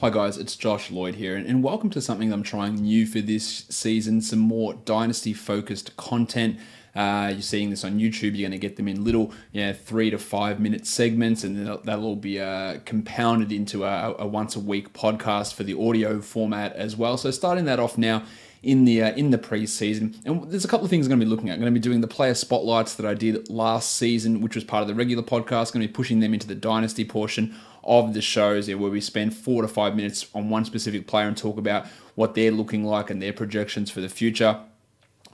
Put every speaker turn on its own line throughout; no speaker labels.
Hi guys, it's Josh Lloyd here, and welcome to something I'm trying new for this season, some more Dynasty-focused content. You're seeing this on YouTube, you're going to get them in little 3 to 5 minute segments, and that'll all be compounded into a once-a-week podcast for the audio format as well. So starting that off now, in the pre-season. And there's a couple of things I'm going to be looking at. I'm going to be doing the player spotlights that I did last season, which was part of the regular podcast. I'm going to be pushing them into the Dynasty portion of the shows, where we spend 4 to 5 minutes on one specific player and talk about what they're looking like and their projections for the future.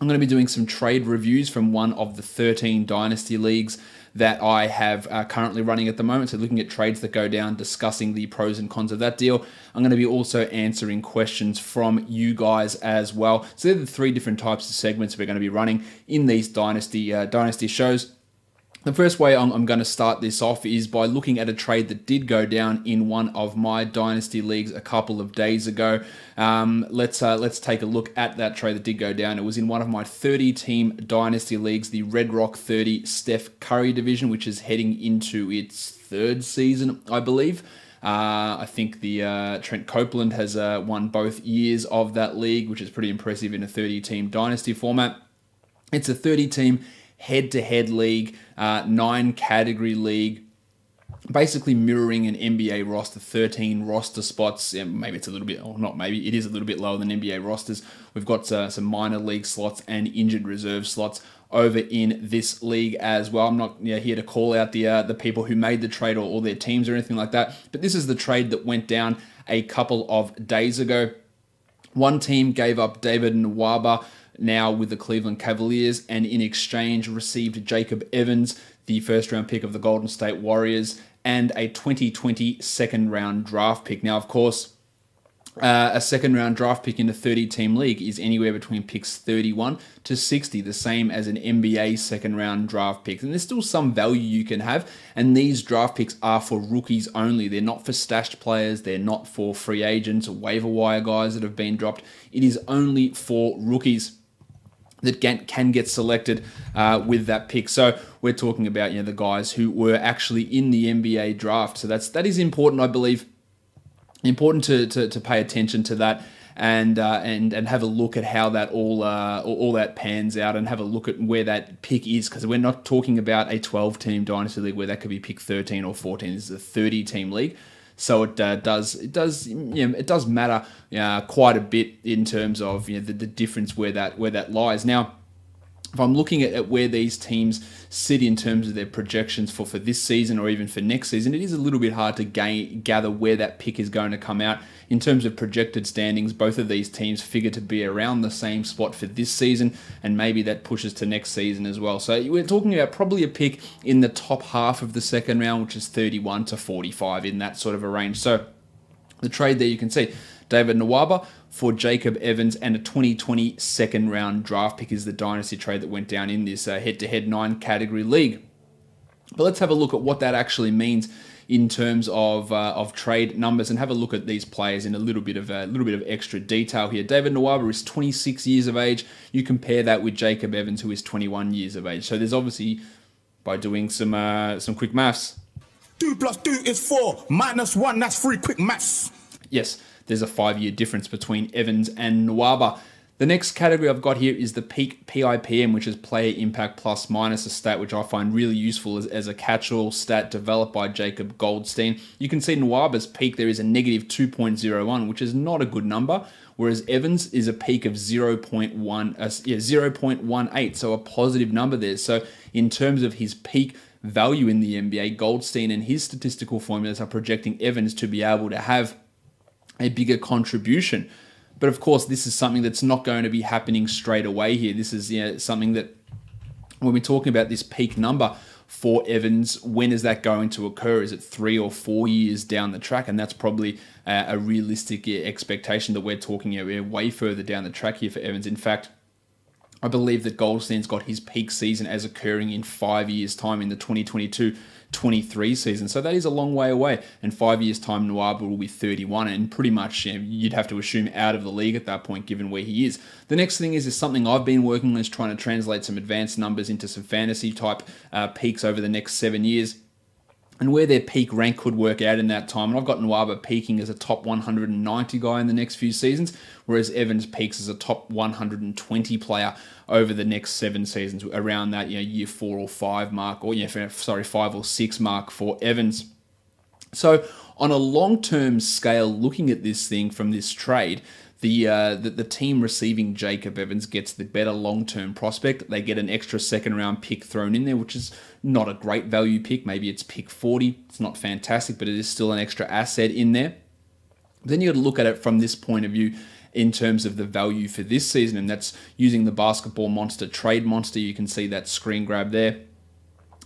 I'm going to be doing some trade reviews from one of the 13 Dynasty leagues that I have currently running at the moment. So looking at trades that go down, discussing the pros and cons of that deal. I'm going to be also answering questions from you guys as well. So they're the 3 different types of segments we're going to be running in these Dynasty shows. The first way I'm going to start this off is by looking at a trade that did go down in one of my Dynasty leagues a couple of days ago. Let's take a look at that trade that did go down. It was in one of my 30-team Dynasty leagues, the Red Rock 30 Steph Curry division, which is heading into its 3rd season, I believe. I think the Trent Copeland has won both years of that league, which is pretty impressive in a 30-team Dynasty format. It's a 30-team head-to-head league, 9-category league, basically mirroring an NBA roster, 13 roster spots. Maybe it's a little bit, or not maybe, it is a little bit lower than NBA rosters. We've got some minor league slots and injured reserve slots over in this league as well. I'm not here to call out the people who made the trade or their teams or anything like that, but this is the trade that went down a couple of days ago. One team gave up David Nwaba, now with the Cleveland Cavaliers, and in exchange received Jacob Evans, the first-round pick of the Golden State Warriors, and a 2020 second-round draft pick. Now, of course, a second-round draft pick in a 30-team league is anywhere between picks 31 to 60, the same as an NBA second-round draft pick. And there's still some value you can have, and these draft picks are for rookies only. They're not for stashed players. They're not for free agents or waiver wire guys that have been dropped. It is only for rookies that can get selected with that pick. So we're talking about the guys who were actually in the NBA draft. So that is important, I believe. Important to pay attention to that and have a look at how that all that pans out, and have a look at where that pick is, because we're not talking about a 12-team Dynasty league where that could be pick 13 or 14. This is a 30-team league. So it does matter quite a bit in terms of the difference where that lies. Now, if I'm looking at where these teams sit in terms of their projections for this season or even for next season, it is a little bit hard to gather where that pick is going to come out. In terms of projected standings, both of these teams figure to be around the same spot for this season, and maybe that pushes to next season as well. So we're talking about probably a pick in the top half of the second round, which is 31 to 45, in that sort of a range. So the trade there, you can see David Nwaba for Jacob Evans and a 2020 second round draft pick is the Dynasty trade that went down in this head-to-head 9-category league. But let's have a look at what that actually means in terms of trade numbers, and have a look at these players in a little bit of extra detail here. David Nwaba is 26 years of age. You compare that with Jacob Evans, who is 21 years of age. So there's obviously, by doing some quick maths,
2 plus 2 is 4, minus 1, that's 3, quick maths.
Yes, there's a 5-year difference between Evans and Nwaba. The next category I've got here is the peak PIPM, which is player impact plus minus, a stat which I find really useful as a catch-all stat developed by Jacob Goldstein. You can see Nwaba's peak there is a negative 2.01, which is not a good number, whereas Evans is a peak of 0.18, so a positive number there. So in terms of his peak value in the NBA, Goldstein and his statistical formulas are projecting Evans to be able to have a bigger contribution. But of course, this is something that's not going to be happening straight away here. This is something that, when we're talking about this peak number for Evans, when is that going to occur? Is it 3 or 4 years down the track? And that's probably a realistic expectation that we're talking we're way further down the track here for Evans. In fact, I believe that Goldstein's got his peak season as occurring in 5 years' time, in the 2022-23 season. So that is a long way away. And 5 years' time, Nwaba will be 31, and pretty much you'd have to assume out of the league at that point, given where he is. The next thing is something I've been working on, is trying to translate some advanced numbers into some fantasy type peaks over the next 7 years. and where their peak rank could work out in that time. And I've got Nwaba peaking as a top 190 guy in the next few seasons, whereas Evans peaks as a top 120 player over the next 7 seasons, around that year 4 or 5 mark, or 5 or 6 mark for Evans. So on a long-term scale, looking at this thing from this trade, the team receiving Jacob Evans gets the better long-term prospect. They get an extra second-round pick thrown in there, which is not a great value pick. Maybe it's pick 40. It's not fantastic, but it is still an extra asset in there. Then you got to look at it from this point of view in terms of the value for this season, and that's using the Basketball Monster trade monster. You can see that screen grab there.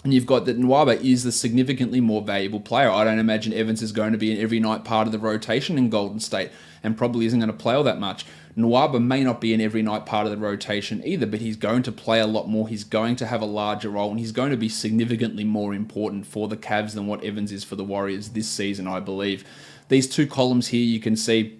And you've got that Nwaba is the significantly more valuable player. I don't imagine Evans is going to be an every night part of the rotation in Golden State and probably isn't going to play all that much. Nwaba may not be an every night part of the rotation either, but he's going to play a lot more. He's going to have a larger role, and he's going to be significantly more important for the Cavs than what Evans is for the Warriors this season, I believe. These two columns here you can see,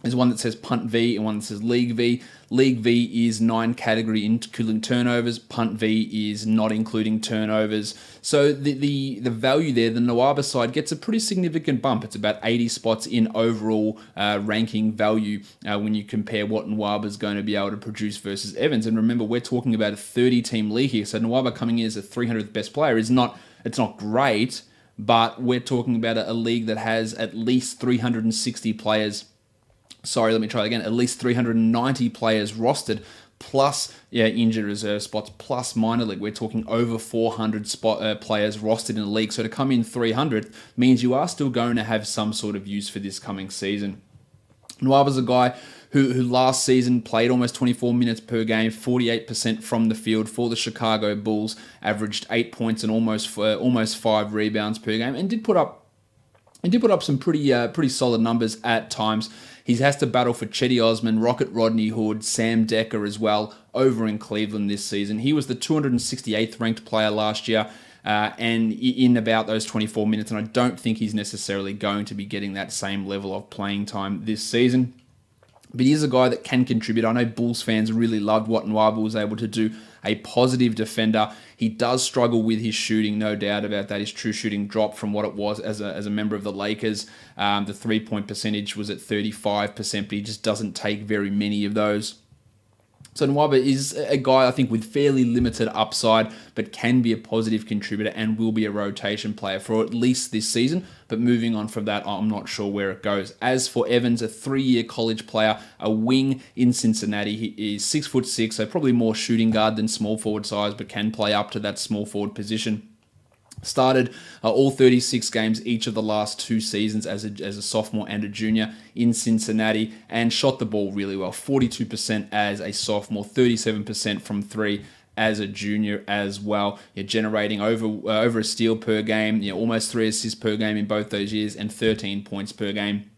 there's one that says Punt V and one that says League V. League V is 9 category including turnovers. Punt V is not including turnovers. So the value there, the Nwaba side gets a pretty significant bump. It's about 80 spots in overall ranking value when you compare what Nwaba is going to be able to produce versus Evans. And remember, we're talking about a 30-team league here. So Nwaba coming in as a 300th best player it's not great, but we're talking about a league that has at least 360 players. At least 390 players rostered, plus injured reserve spots, plus minor league. We're talking over 400 players rostered in the league. So to come in 300th means you are still going to have some sort of use for this coming season. Nwaba's a guy who last season played almost 24 minutes per game, 48% from the field for the Chicago Bulls, averaged 8 points and almost 5 rebounds per game, and did put up some pretty solid numbers at times. He has to battle for Chetty Osman, Rocket Rodney Hood, Sam Decker as well over in Cleveland this season. He was the 268th ranked player last year and in about those 24 minutes, and I don't think he's necessarily going to be getting that same level of playing time this season. But he's a guy that can contribute. I know Bulls fans really loved what Nwaba was able to do. A positive defender. He does struggle with his shooting, no doubt about that. His true shooting dropped from what it was as a member of the Lakers. The three-point percentage was at 35%, but he just doesn't take very many of those. So Nwaba is a guy, I think, with fairly limited upside, but can be a positive contributor and will be a rotation player for at least this season. But moving on from that, I'm not sure where it goes. As for Evans, a 3-year college player, a wing in Cincinnati. He is 6'6", so probably more shooting guard than small forward size, but can play up to that small forward position. Started all 36 games each of the last 2 seasons as a sophomore and a junior in Cincinnati, and shot the ball really well. 42% as a sophomore, 37% from 3 as a junior as well. You're generating over a steal per game, almost 3 assists per game in both those years, and 13 points per game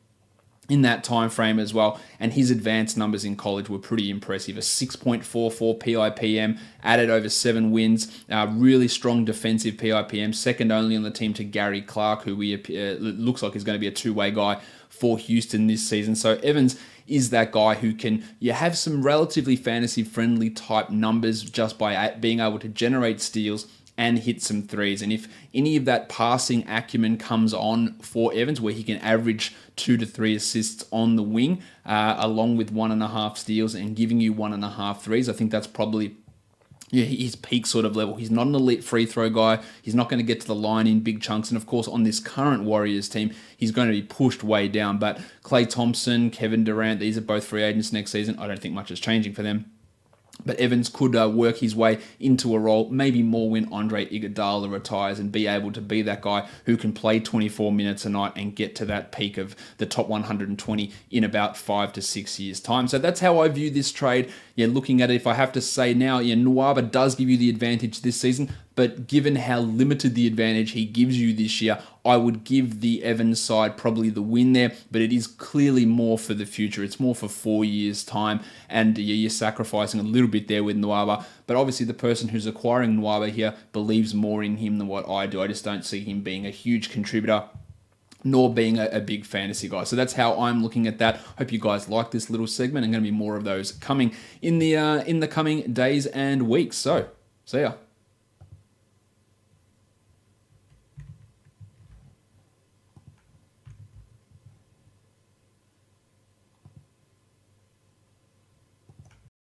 in that time frame as well. And his advanced numbers in college were pretty impressive. A 6.44 PIPM, added over 7 wins, really strong defensive PIPM, second only on the team to Gary Clark, who looks like is going to be a two-way guy for Houston this season. So Evans is that guy who can have some relatively fantasy-friendly type numbers just by being able to generate steals and hit some threes. And if any of that passing acumen comes on for Evans, where he can average 2 to 3 assists on the wing, along with 1.5 steals and giving you 1.5 threes, I think that's probably his peak sort of level. He's not an elite free throw guy. He's not going to get to the line in big chunks. And of course, on this current Warriors team, he's going to be pushed way down. But Klay Thompson, Kevin Durant, these are both free agents next season. I don't think much is changing for them. But Evans could work his way into a role, maybe more when Andre Iguodala retires, and be able to be that guy who can play 24 minutes a night and get to that peak of the top 120 in about 5 to 6 years' time. So that's how I view this trade. Looking at it, if I have to say now, Nwaba does give you the advantage this season, but given how limited the advantage he gives you this year, I would give the Evans side probably the win there, but it is clearly more for the future. It's more for 4 years' time, and you're sacrificing a little bit there with Nwaba. But obviously the person who's acquiring Nwaba here believes more in him than what I do. I just don't see him being a huge contributor, nor being a big fantasy guy. So that's how I'm looking at that. Hope you guys like this little segment. I'm going to be more of those coming in the coming days and weeks. So, see ya.